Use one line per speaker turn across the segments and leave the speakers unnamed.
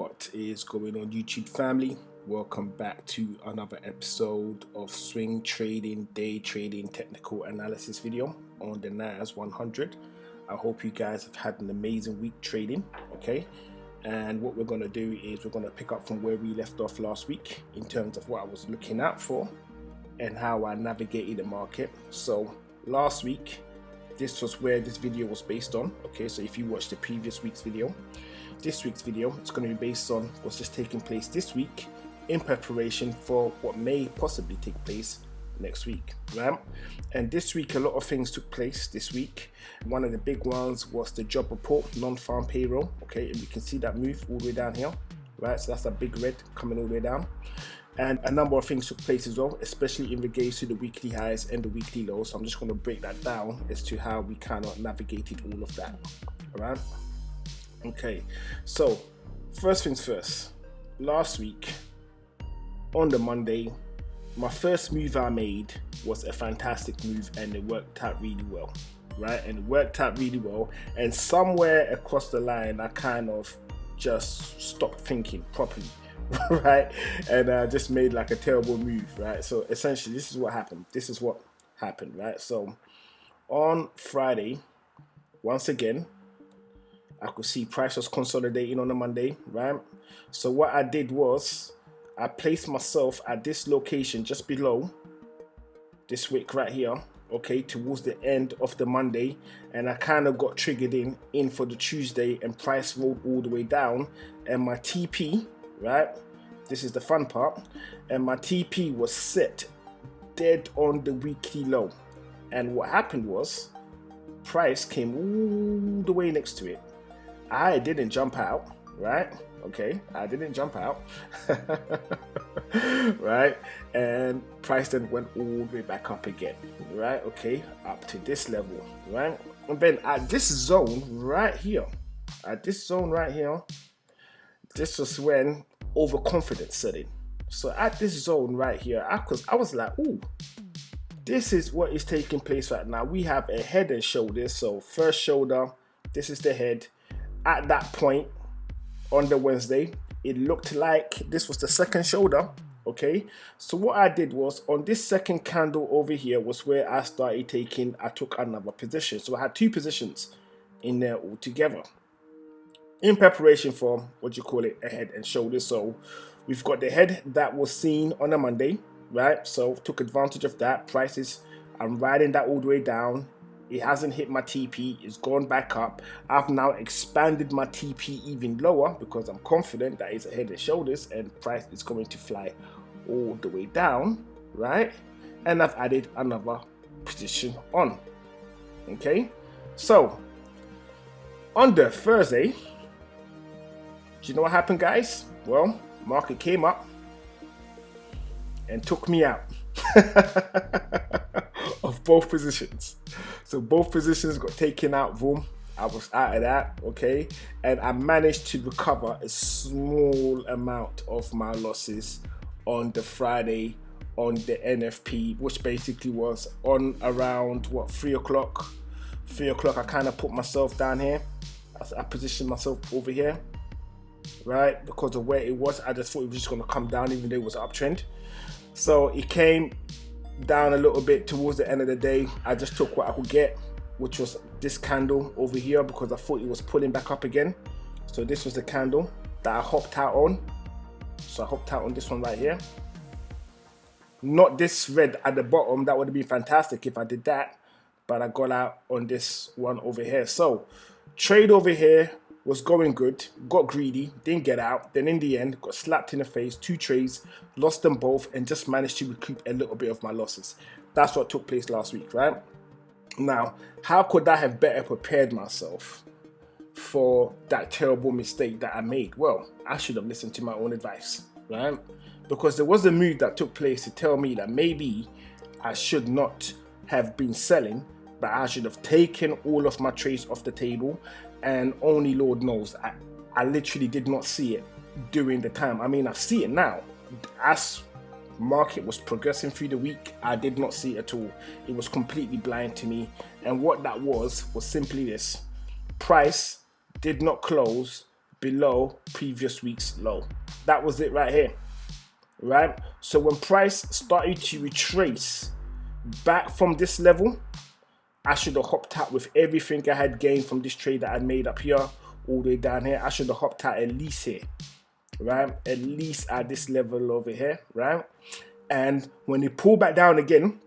What is going on, YouTube family? Welcome back to another episode of swing trading, day trading, technical analysis video on the NAS100. I hope you guys have had an amazing week trading, okay? And what we're going to do is we're going to pick up from where we left off last week in terms of what I was looking out for and how I navigated the market. So last week, this was where this video was based on, okay? So if you watched the previous week's video, this week's video is going to be based on what's just taking place this week in preparation for what may possibly take place next week, right? And this week a lot of things took place this week. One of the big ones was the job report, non-farm payroll, okay? And you can see that move all the way down here, right? So that's a big red coming all the way down. And a number of things took place as well, especially in regards to the weekly highs and the weekly lows. So I'm just going to break that down as to how we kind of navigated all of that, all right? Okay, so first things first, last week on the Monday, my first move I made was a fantastic move and it worked out really well, right? And it worked out really well, and somewhere across the line I kind of just stopped thinking properly, right? And I just made like a terrible move, right? So essentially this is what happened, right? So on Friday, once again, I could see price was consolidating on a Monday, right? So what I did was I placed myself at this location just below this wick right here, okay, towards the end of the Monday, and I kind of got triggered in for the Tuesday, and price rolled all the way down, and my TP, right, this is the fun part, and my TP was set dead on the weekly low. And what happened was price came all the way next to it. I didn't jump out, right? Okay, I didn't jump out, right? And price then went all the way back up again, right? Okay, up to this level, right? And then at this zone right here, this was when overconfidence set in. So at this zone right here, I was like, ooh, this is what is taking place right now. We have a head and shoulders. So first shoulder, this is the head. At that point on the Wednesday, it looked like this was the second shoulder, okay? So what I did was on this second candle over here was where I took another position. So I had two positions in there all together in preparation for a head and shoulders. So we've got the head that was seen on a Monday, right? So took advantage of that. Prices, I'm riding that all the way down. It hasn't hit my TP, it's gone back up. I've now expanded my TP even lower because I'm confident that it's a head and shoulders and price is going to fly all the way down, right? And I've added another position on, okay? So on the Thursday, do you know what happened, guys? Well, market came up and took me out of both positions. So both positions got taken out, boom, I was out of that, okay? And I managed to recover a small amount of my losses on the Friday on the NFP, which basically was on around, 3 o'clock? 3 o'clock, I kind of put myself down here. I positioned myself over here, right? Because of where it was, I just thought it was just gonna come down even though it was an uptrend. So it came down a little bit towards the end of the day. I just took what I could get, which was this candle over here, because I thought it was pulling back up again. So this was the candle that I hopped out on. So I hopped out on this one right here. Not this red at the bottom, that would have been fantastic if I did that, but I got out on this one over here. So trade over here was going good, got greedy, didn't get out, then in the end got slapped in the face, 2 trades, lost them both, and just managed to recoup a little bit of my losses. That's what took place last week, right? Now, how could I have better prepared myself for that terrible mistake that I made? Well, I should have listened to my own advice, right? Because there was a move that took place to tell me that maybe I should not have been selling, but I should have taken all of my trades off the table. And only Lord knows, I literally did not see it during the time. I mean, I see it now. As market was progressing through the week, I did not see it at all. It was completely blind to me. And what that was simply this. Price did not close below previous week's low. That was it right here, right? So when price started to retrace back from this level, I should have hopped out with everything I had gained from this trade that I made up here all the way down here. I should have hopped out at least here, right? At least at this level over here, right? And when he pulled back down again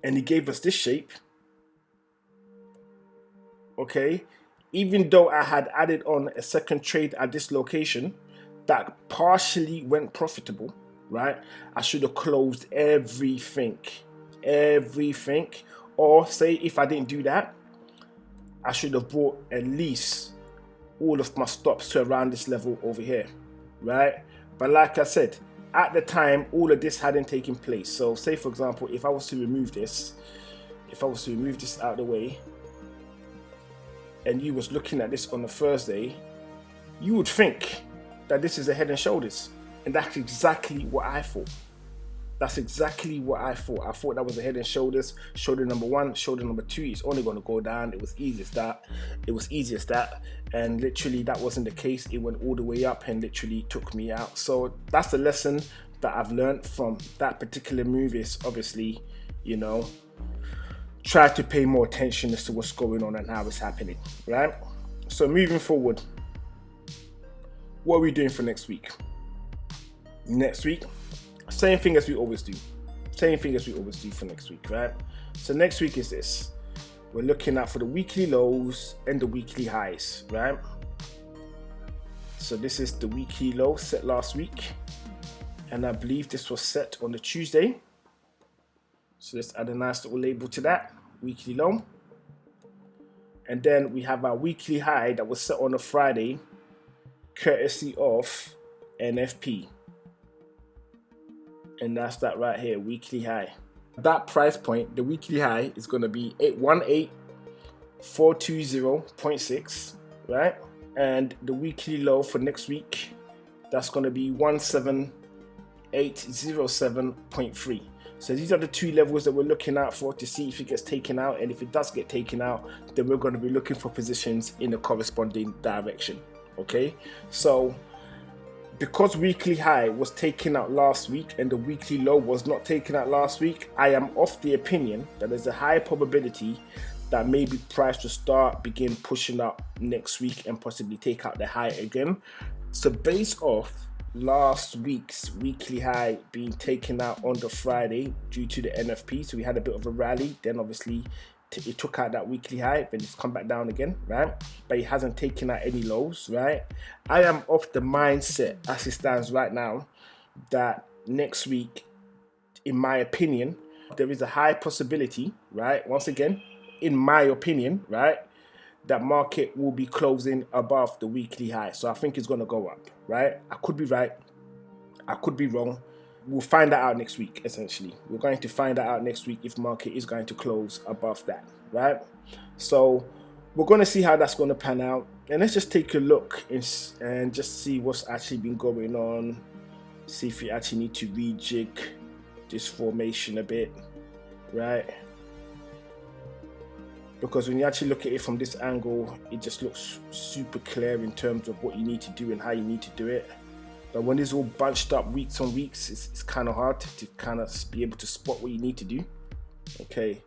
and he gave us this shape, okay, even though I had added on a second trade at this location that partially went profitable, right? I should have closed everything. Or say if I didn't do that, I should have brought at least all of my stops to around this level over here, right? But like I said, at the time, all of this hadn't taken place. So say for example, if I was to remove this out of the way, and you was looking at this on a Thursday, you would think that this is a head and shoulders. And that's exactly what I thought. That's exactly what I thought. I thought that was a head and shoulders. Shoulder number one, shoulder number two, it's only going to go down. It was easy as that. And literally that wasn't the case. It went all the way up and literally took me out. So that's the lesson that I've learned from that particular move, is obviously, you know, try to pay more attention as to what's going on and how it's happening, right? So moving forward, what are we doing for next week? Next week, same thing as we always do. Same thing as we always do for next week, right? So next week is this. We're looking at for the weekly lows and the weekly highs, right? So this is the weekly low set last week. And I believe this was set on the Tuesday. So let's add a nice little label to that, weekly low. And then we have our weekly high that was set on a Friday, courtesy of NFP. And that's that right here, weekly high. That price point, the weekly high is going to be 18420.6, right? And the weekly low for next week, that's going to be 17807.3. So these are the two levels that we're looking out for to see if it gets taken out. And if it does get taken out, then we're going to be looking for positions in the corresponding direction. Okay, so because weekly high was taken out last week and the weekly low was not taken out last week, I am of the opinion that there's a high probability that maybe price will begin pushing up next week and possibly take out the high again. So based off last week's weekly high being taken out on the Friday due to the NFP, so we had a bit of a rally, then obviously it took out that weekly high, then it's come back down again, right? But it hasn't taken out any lows, right? I am of the mindset as it stands right now that next week, in my opinion, there is a high possibility, right? Once again, in my opinion, right, that market will be closing above the weekly high. So I think it's going to go up, right? I could be right. I could be wrong. We'll find that out next week, essentially. We're going to find that out next week if market is going to close above that, right? So we're going to see how that's going to pan out. And let's just take a look and just see what's actually been going on. See if we actually need to rejig this formation a bit, right? Because when you actually look at it from this angle, it just looks super clear in terms of what you need to do and how you need to do it. But when it's all bunched up weeks on weeks, it's kind of hard to kind of be able to spot what you need to do. Okay.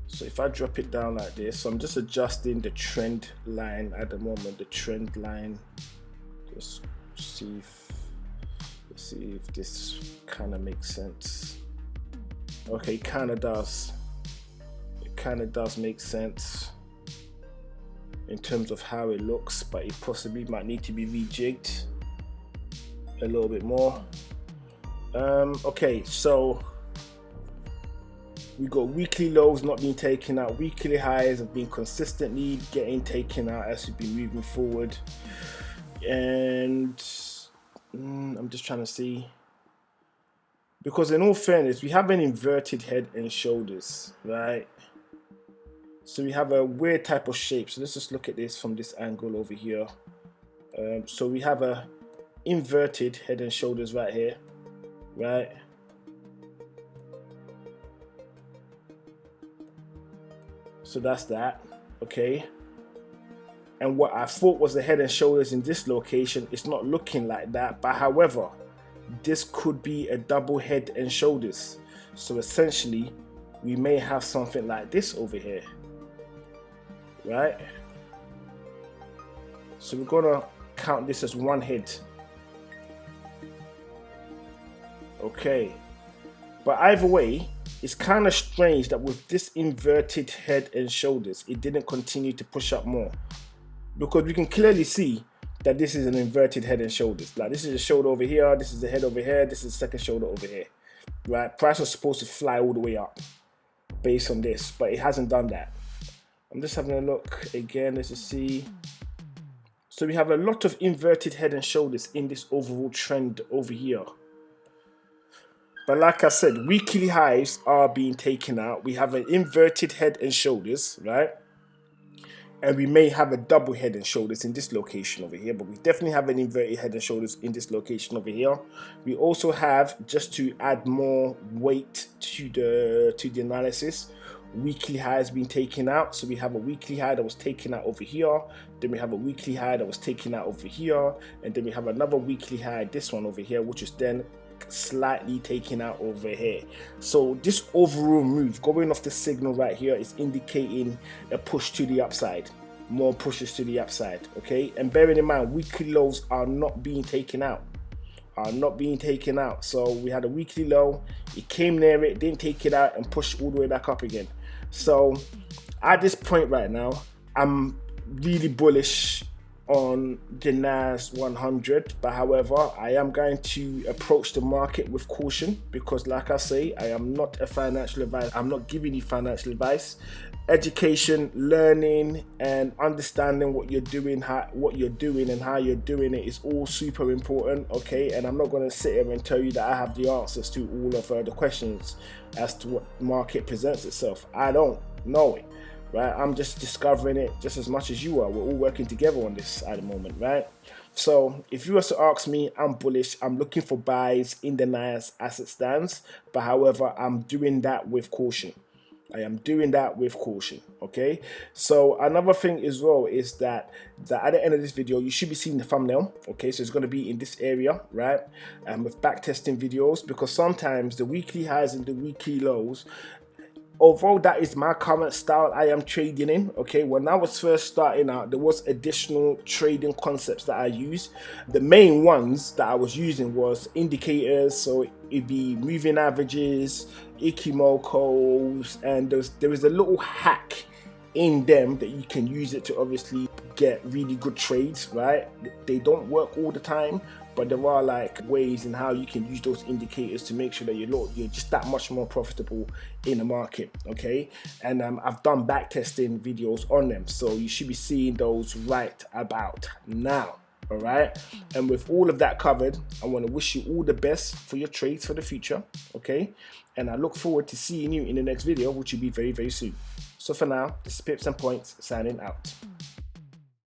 So if I drop it down like this, so I'm just adjusting the trend line at the moment. The trend line, just see if this kind of makes sense. Okay, it kind of does. It kind of does make sense in terms of how it looks, but it possibly might need to be rejigged a little bit more. Okay, so we got weekly lows not being taken out, weekly highs have been consistently getting taken out as we've been moving forward. And I'm just trying to see, because in all fairness, we have an inverted head and shoulders, right? So we have a weird type of shape. So let's just look at this from this angle over here. So we have a inverted head and shoulders right here, right? So that's that, okay? and what I thought was the head and shoulders in this location, it's not looking like that. But however, this could be a double head and shoulders. So essentially, we may have something like this over here, right? So we're gonna count this as one head. Okay, but either way, it's kind of strange that with this inverted head and shoulders, it didn't continue to push up more, because we can clearly see that this is an inverted head and shoulders. Like, this is a shoulder over here, this is the head over here, this is the second shoulder over here, right? Price was supposed to fly all the way up based on this, but it hasn't done that. I'm just having a look again, let's just see. So we have a lot of inverted head and shoulders in this overall trend over here. But like I said, weekly highs are being taken out. We have an inverted head and shoulders, right? And we may have a double head and shoulders in this location over here, but we definitely have an inverted head and shoulders in this location over here. We also have, just to add more weight to the analysis, weekly highs being taken out. So we have a weekly high that was taken out over here, then we have a weekly high that was taken out over here, and then we have another weekly high, this one over here, which is then slightly taken out over here. So this overall move going off the signal right here is indicating a push to the upside, more pushes to the upside. Okay, and bearing in mind, weekly lows are not being taken out, so we had a weekly low, it came near it, didn't take it out, and pushed all the way back up again. So at this point right now, I'm really bullish on the NAS100, but however, I am going to approach the market with caution, because like I say, I am not a financial advisor. I'm not giving you financial advice. Education, learning, and understanding what you're doing, and how you're doing it is all super important. Okay, and I'm not going to sit here and tell you that I have the answers to all of the questions as to what market presents itself. I don't know it. Right, I'm just discovering it just as much as you are. We're all working together on this at the moment, right? So if you were to ask me, I'm bullish. I'm looking for buys in the NAS as it stands, but however, I'm doing that with caution. I am doing that with caution. Okay, so another thing as well is that at the end of this video, you should be seeing the thumbnail. Okay, so it's going to be in this area, right? And with backtesting videos, because sometimes the weekly highs and the weekly lows, although that is my current style I am trading in, okay, when I was first starting out, there was additional trading concepts that I used. The main ones that I was using was indicators, so it'd be moving averages, Ikimokos, and there is a little hack in them that you can use it to obviously get really good trades, right? They don't work all the time, but there are like ways in how you can use those indicators to make sure that you're just that much more profitable in the market. Okay, and I've done backtesting videos on them, so you should be seeing those right about now. All right, and with all of that covered, I want to wish you all the best for your trades for the future. Okay, and I look forward to seeing you in the next video, which will be very, very soon. So for now, this is Pips and Points signing out.